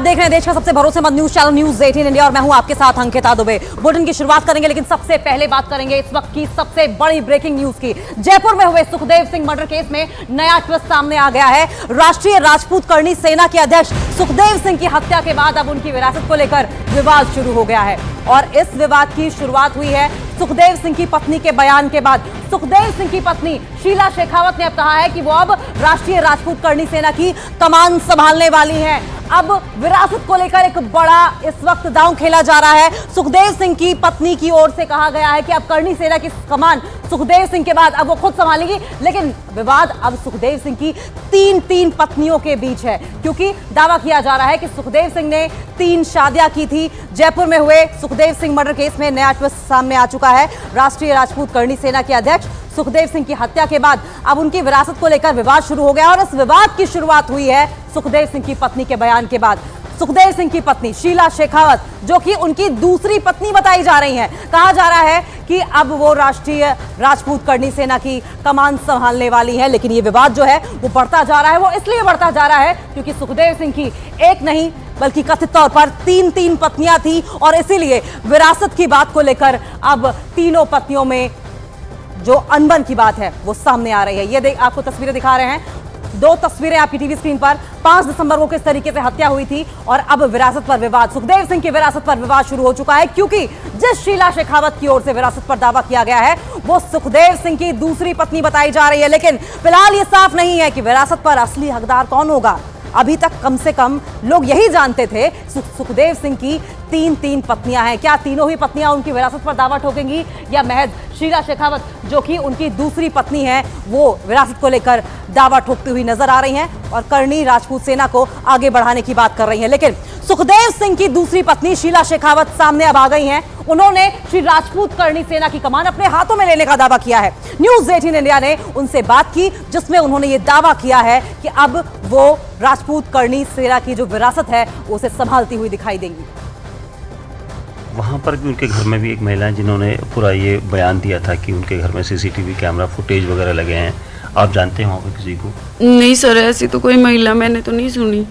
आप देख रहे हैं देश का सबसे भरोसेमंद न्यूज चैनल न्यूज 18 इंडिया और मैं हूं आपके साथ अंकिता दुबे। बुलेटिन की शुरुआत करेंगे, लेकिन सबसे पहले बात करेंगे इस वक्त की सबसे बड़ी ब्रेकिंग न्यूज की। जयपुर में हुए सुखदेव सिंह मर्डर केस में नया ट्विस्ट सामने आ गया है। राष्ट्रीय राजपूत करणी सेना के अध्यक्ष सुखदेव सिंह की हत्या के बाद अब उनकी विरासत को लेकर विवाद शुरू हो गया है और इस विवाद की शुरुआत हुई है सुखदेव सिंह की पत्नी के बयान के बाद। सुखदेव सिंह की पत्नी शीला शेखावत ने अब कहा है कि वो अब राष्ट्रीय राजपूत करणी सेना की कमान संभालने वाली हैं। अब विरासत को लेकर एक बड़ा इस वक्त दांव खेला जा रहा है। सुखदेव सिंह की पत्नी की ओर से कहा गया है कि अब करणी सेना की कमान सुखदेव सिंह के बाद अब वो खुद संभालेंगी, लेकिन विवाद अब सुखदेव सिंह की तीन पत्नियों के बीच है, क्योंकि दावा किया जा रहा है कि सुखदेव सिंह ने 3 शादियां की थी। जयपुर में हुए सुखदेव सिंह मर्डर केस में नया ट्विस्ट सामने आ चुका है। राष्ट्रीय राजपूत करणी सेना के अध्यक्ष सुखदेव सिंह की हत्या के बाद अब उनकी विरासत को लेकर विवाद शुरू हो गया और इस विवाद की शुरुआत हुई है सुखदेव सिंह की पत्नी के बयान के बाद। सुखदेव सिंह की पत्नी शीला शेखावत, जो कि उनकी दूसरी पत्नी बताई जा रही हैं, कहा जा रहा है कि अब वो राष्ट्रीय राजपूत करणी सेना की कमान संभालने वाली है। लेकिन ये विवाद जो है वो बढ़ता जा रहा है। वो इसलिए बढ़ता जा रहा है क्योंकि सुखदेव सिंह की एक नहीं बल्कि कथित तौर पर 3 पत्नियां थी और इसीलिए विरासत की बात को लेकर अब तीनों पत्नियों में जो अनबन की बात है वो सामने आ रही है। ये आपको तस्वीरें दिखा रहे हैं, 2 तस्वीरें आपकी टीवी स्क्रीन पर। 5 दिसंबर को किस तरीके से हत्या हुई थी और अब विरासत पर विवाद, सुखदेव सिंह की विरासत पर विवाद शुरू हो चुका है, क्योंकि जिस शीला शेखावत की ओर से विरासत पर दावा किया गया है वो सुखदेव सिंह की दूसरी पत्नी बताई जा रही है। लेकिन फिलहाल ये साफ नहीं है कि विरासत पर असली हकदार कौन होगा। अभी तक कम से कम लोग यही जानते थे सुखदेव सिंह की 3 पत्नियां हैं। क्या तीनों ही पत्नियां उनकी विरासत पर दावा ठोकेंगी या महज शीला शेखावत, जो कि उनकी दूसरी पत्नी है, वो विरासत को लेकर दावा ठोकती हुई नजर आ रही हैं और करणी राजपूत सेना को आगे बढ़ाने की बात कर रही हैं। लेकिन सुखदेव सिंह की दूसरी पत्नी शीला शेखावत सामने अब आ गई हैं। उन्होंने श्री राजपूत करणी सेना की कमान अपने हाथों में लेने का दावा किया है। न्यूज 18 इंडिया ने उनसे बात की जिसमें उन्होंने ये दावा किया है कि अब वो राजपूत करणी सेना की जो विरासत है उसे संभालती हुई दिखाई देंगी। वहाँ पर भी उनके घर में भी एक महिला है जिन्होंने पूरा ये बयान दिया था कि उनके घर में सीसीटीवी कैमरा फुटेज वगैरह लगे हैं। आप जानते हैं वहाँ पर किसी को? नहीं सर, ऐसी तो कोई महिला मैंने तो नहीं सुनी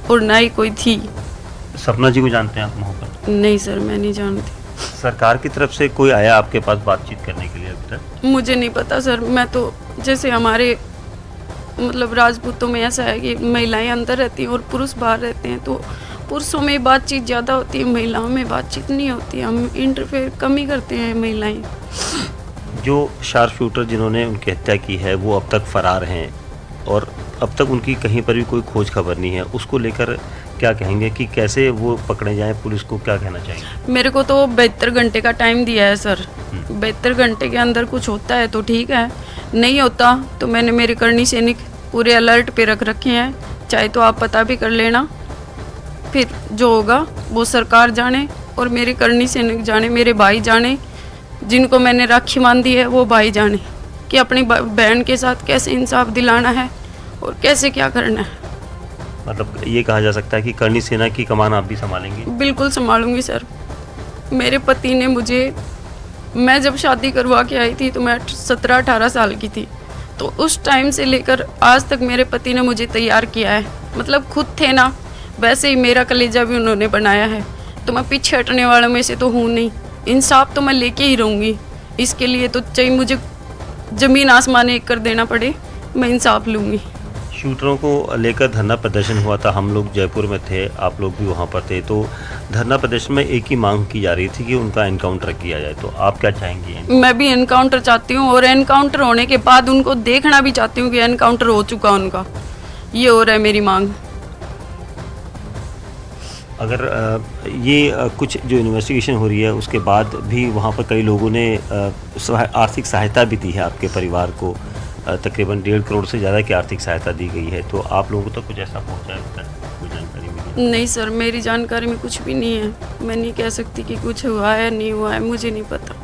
और ना ही कोई थी। सपना जी को जानते हैं आप वहाँ पर? नहीं सर, मैं नहीं जानती। सरकार की तरफ से कोई आया आपके पास बातचीत करने के लिए अभी तक? मुझे नहीं पता सर। मैं तो जैसे हमारे मतलब राजपूतों में ऐसा है कि महिलाएं अंदर रहती हैं और पुरुष बाहर रहते हैं, तो पुरुषों में बातचीत ज़्यादा होती है, महिलाओं में बातचीत नहीं होती। हम इंटरफेयर कम ही करते हैं महिलाएं। जो शार्प शूटर जिन्होंने उनकी हत्या की है वो अब तक फरार हैं और अब तक उनकी कहीं पर भी कोई खोज खबर नहीं है। उसको लेकर क्या कहेंगे कि कैसे वो पकड़े जाएं? पुलिस को क्या कहना चाहिए? मेरे को तो 72 घंटे का टाइम दिया है सर। 72 घंटे के अंदर कुछ होता है तो ठीक है, नहीं होता तो मैंने मेरे करणी सैनिक पूरे अलर्ट पे रख रखे हैं। चाहे तो आप पता भी कर लेना, फिर जो होगा वो सरकार जाने और मेरे करणी सैनिक जाने, मेरे भाई जाने, जिनको मैंने राखी बांधी है वो भाई जाने कि अपनी बहन के साथ कैसे इंसाफ दिलाना है और कैसे क्या करना है। मतलब ये कहा जा सकता है कि करणी सेना की कमान आप भी संभालेंगी? बिल्कुल संभालूंगी सर। मेरे पति ने मुझे, मैं जब शादी करवा के आई थी तो मैं 17-18 साल की थी, तो उस टाइम से लेकर आज तक मेरे पति ने मुझे तैयार किया है। मतलब खुद थे ना, वैसे ही मेरा कलेजा भी उन्होंने बनाया है। तो मैं पीछे हटने वालों में से तो हूँ नहीं। इंसाफ तो मैं लेके ही रहूँगी। इसके लिए तो चाहे मुझे ज़मीन आसमान एक कर देना पड़े, मैं इंसाफ लूँगी। शूटरों को लेकर धरना प्रदर्शन हुआ था, हम लोग जयपुर में थे, आप लोग भी वहाँ पर थे। तो धरना प्रदर्शन में एक ही मांग की जा रही थी कि उनका एनकाउंटर किया जाए। तो आप क्या चाहेंगी? मैं भी एनकाउंटर चाहती हूँ और एनकाउंटर होने के बाद उनको देखना भी चाहती हूँ कि एनकाउंटर हो चुका उनका। ये हो रहा है मेरी मांग। अगर ये कुछ जो इन्वेस्टिगेशन हो रही है उसके बाद भी वहाँ पर कई लोगों ने आर्थिक सहायता भी दी है आपके परिवार को, तकरीबन 1.5 करोड़ से ज़्यादा की आर्थिक सहायता दी गई है। तो आप लोगों को तो कुछ ऐसा पहुँचा है? कोई जानकारी मिली? नहीं सर, मेरी जानकारी में कुछ भी नहीं है। मैं नहीं कह सकती कि कुछ हुआ है नहीं हुआ है, मुझे नहीं पता।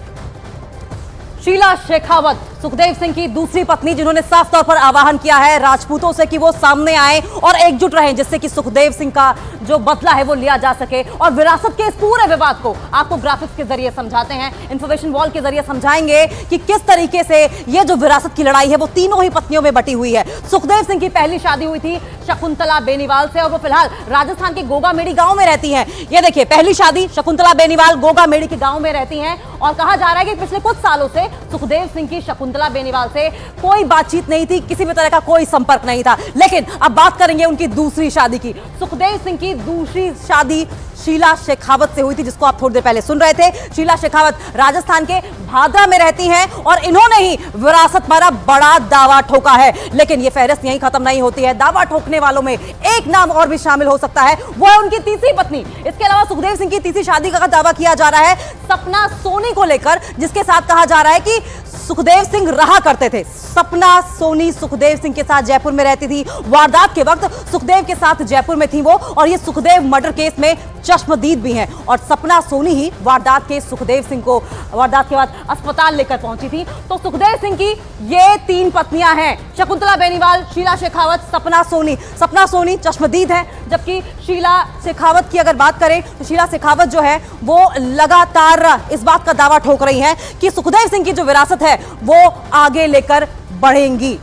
शीला शेखावत सुखदेव सिंह की दूसरी पत्नी, जिन्होंने साफ तौर पर आह्वान किया है राजपूतों से कि वो सामने आए और एकजुट रहें, जिससे कि सुखदेव सिंह का जो बदला है वो लिया जा सके। और विरासत के इस पूरे विवाद को आपको ग्राफिक्स के जरिए समझाते हैं, इंफॉर्मेशन वॉल के जरिए समझाएंगे कि किस तरीके से ये जो विरासत की लड़ाई है वो तीनों ही पत्नियों में बटी हुई है। सुखदेव सिंह की पहली शादी हुई थी शकुंतला बेनीवाल से और वो फिलहाल राजस्थान के गोगामेड़ी गांव में रहती हैं। ये देखिए, पहली शादी शकुंतला बेनीवाल गोगामेड़ी के गांव में रहती हैं और कहा जा रहा है कि पिछले कुछ सालों से सुखदेव सिंह की शकुंतला बेनीवाल से कोई बातचीत नहीं थी, किसी भी तरह का कोई संपर्क नहीं था। लेकिन अब बात करेंगे उनकी दूसरी शादी की। सुखदेव सिंह की दूसरी शादी शीला शेखावत से हुई थी, जिसको आप थोड़ी देर पहले सुन रहे थे। शीला शेखावत राजस्थान के भादरा में रहती हैं और इन्होंने ही विरासत पर बड़ा दावा ठोका है। लेकिन ये फहरिस्त यहीं खत्म नहीं होती है। दावा ठोकने वालों में एक नाम और भी शामिल हो सकता है, वो है उनकी तीसरी पत्नी। इसके अलावा सुखदेव सिंह की तीसरी शादी का दावा किया जा रहा है सपना सोनी को लेकर, जिसके साथ कहा जा रहा है कि सुखदेव सिंह रहा करते थे। सपना सोनी सुखदेव सिंह के साथ जयपुर में रहती थी। वारदात के वक्त सुखदेव के साथ जयपुर में थी वो, और ये सुखदेव मर्डर केस में चश्मदीद भी हैं। और सपना सोनी ही वारदात के सुखदेव सिंह को वारदात के बाद अस्पताल लेकर पहुंची थी। तो सुखदेव सिंह की ये तीन पत्नियां हैं, शकुंतला बेनीवाल, शीला शेखावत, सपना सोनी। सपना सोनी चश्मदीद है, जबकि शीला शेखावत की अगर बात करें तो शीला शेखावत जो है वो लगातार इस बात का दावा ठोक रही है कि सुखदेव सिंह की जो विरासत है वो आगे लेकर बढ़ेंगी।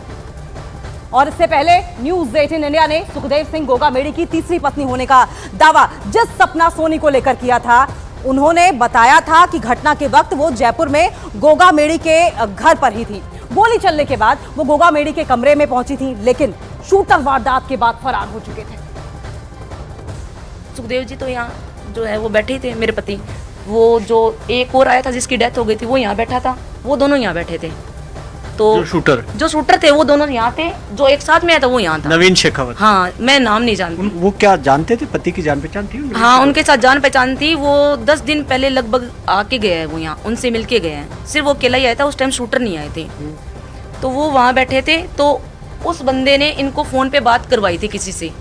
और इससे पहले न्यूज़ 18 इंडिया ने सुखदेव सिंह गोगामेड़ी की तीसरी पत्नी होने का दावा जिस सपना सोनी को लेकर किया था, उन्होंने बताया था कि घटना के वक्त वो जयपुर में गोगामेड़ी के घर पर ही थी। गोली चलने के बाद वो गोगामेड़ी के कमरे में पहुंची थी, लेकिन शूटर वारदात के बाद फरार हो चुके थे। सुखदेव जी तो यहाँ जो है वो बैठे थे, मेरे पति। वो जो एक और आया था जिसकी डेथ हो गई थी वो यहाँ बैठा था, वो दोनों यहाँ बैठे थे। तो जो शूटर थे वो दोनों यहाँ थे, जो एक साथ में आया था वो यहाँ था, नवीन शेखावत। हाँ, मैं नाम नहीं जानती। वो क्या जानते थे, पति की जान पहचान थी? हाँ, उनके साथ जान पहचान थी। वो 10 दिन पहले लगभग आके गए हैं, वो यहाँ उनसे मिल के गए हैं। सिर्फ वो अकेला ही आया था, उस टाइम शूटर नहीं आए थे। तो वो वहाँ बैठे थे, तो उस बंदे ने इनको फोन पे बात करवाई थी किसी से,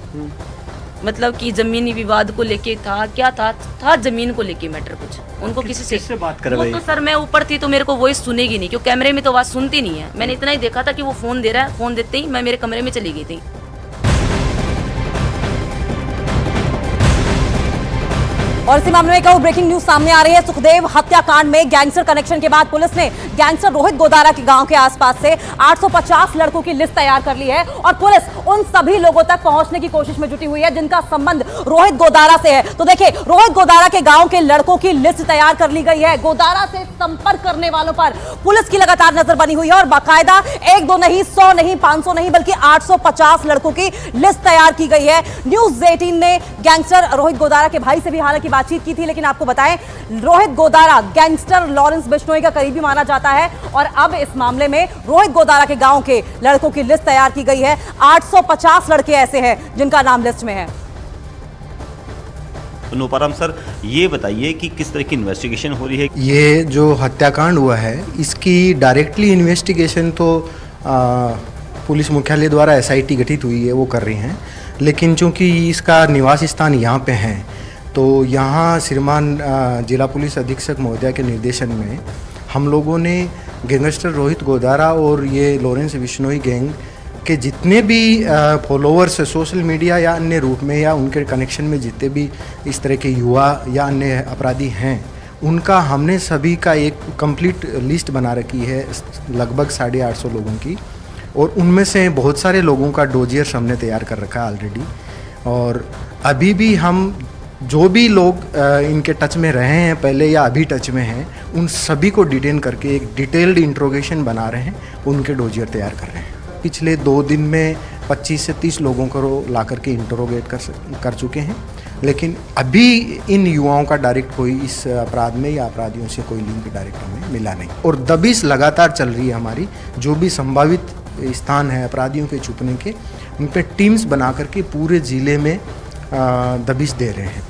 मतलब कि जमीनी विवाद को लेके था, क्या था जमीन को लेके मैटर कुछ। उनको किसी से बात करवाई? वो तो सर मैं ऊपर थी तो मेरे को वॉइस सुनेगी नहीं, क्योंकि कैमरे में तो आवाज सुनती नहीं है। मैंने इतना ही देखा था कि वो फोन दे रहा है, फोन देते ही मैं मेरे कमरे में चली गई थी। और इसी मामले में एक और ब्रेकिंग न्यूज सामने आ रही है। सुखदेव हत्याकांड में गैंगस्टर कनेक्शन के बाद पुलिस ने गैंगस्टर रोहित गोदारा के गांव के आसपास से 850 लड़कों की लिस्ट तैयार कर ली है और पुलिस उन सभी लोगों तक पहुंचने की कोशिश में जुटी हुई है जिनका संबंध रोहित गोदारा से है। तो देखिए, रोहित गोदारा के गांव के लड़कों की लिस्ट तैयार कर ली गई है। गोदारा से संपर्क करने वालों पर पुलिस की लगातार नजर बनी हुई है और बाकायदा 1 2 नहीं, 100 नहीं, 500 नहीं, बल्कि 850 लड़कों की लिस्ट तैयार की गई है। न्यूज़ 18 ने गैंगस्टर रोहित गोदारा के भाई से भी हालांकि बातचीत की थी, लेकिन आपको बताएं रोहित गोदारा गैंगस्टर लॉरेंस बिश्नोई का करीबी माना जाता है और अब इस मामले में रोहित गोदारा के गांव के लड़कों की लिस्ट तैयार की गई है। 850 लड़के ऐसे हैं जिनका नाम लिस्ट में है। नूपाराम सर, ये बताइए कि किस तरह की इन्वेस्टिगेशन हो रही है? ये जो हत्याकांड हुआ है इसकी डायरेक्टली इन्वेस्टिगेशन तो पुलिस मुख्यालय द्वारा SIT गठित हुई है, वो कर रही हैं। लेकिन चूंकि इसका निवास स्थान यहाँ पे है, तो यहाँ श्रीमान जिला पुलिस अधीक्षक महोदय के निर्देशन में हम लोगों ने गैंगस्टर रोहित गोदारा और ये लॉरेंस बिश्नोई गैंग के जितने भी फॉलोअर्स सोशल मीडिया या अन्य रूप में या उनके कनेक्शन में जितने भी इस तरह के युवा या अन्य अपराधी हैं, उनका हमने सभी का एक कंप्लीट लिस्ट बना रखी है, लगभग 850 लोगों की। और उनमें से बहुत सारे लोगों का डोजियर्स हमने तैयार कर रखा है ऑलरेडी। और अभी भी हम जो भी लोग इनके टच में रहे हैं पहले या अभी टच में हैं, उन सभी को डिटेन करके एक डिटेल्ड इंट्रोगेशन बना रहे हैं, उनके डोजियर तैयार कर रहे हैं। पिछले 2 दिन में 25 से 30 लोगों को ला करके इंट्रोगेट कर चुके हैं, लेकिन अभी इन युवाओं का डायरेक्ट कोई इस अपराध में या अपराधियों से कोई लिंक डायरेक्ट हमें मिला नहीं। और दबिश लगातार चल रही है हमारी, जो भी संभावित स्थान है अपराधियों के छुपने के, उन पर टीम्स बना करके पूरे ज़िले में दबिश दे रहे हैं।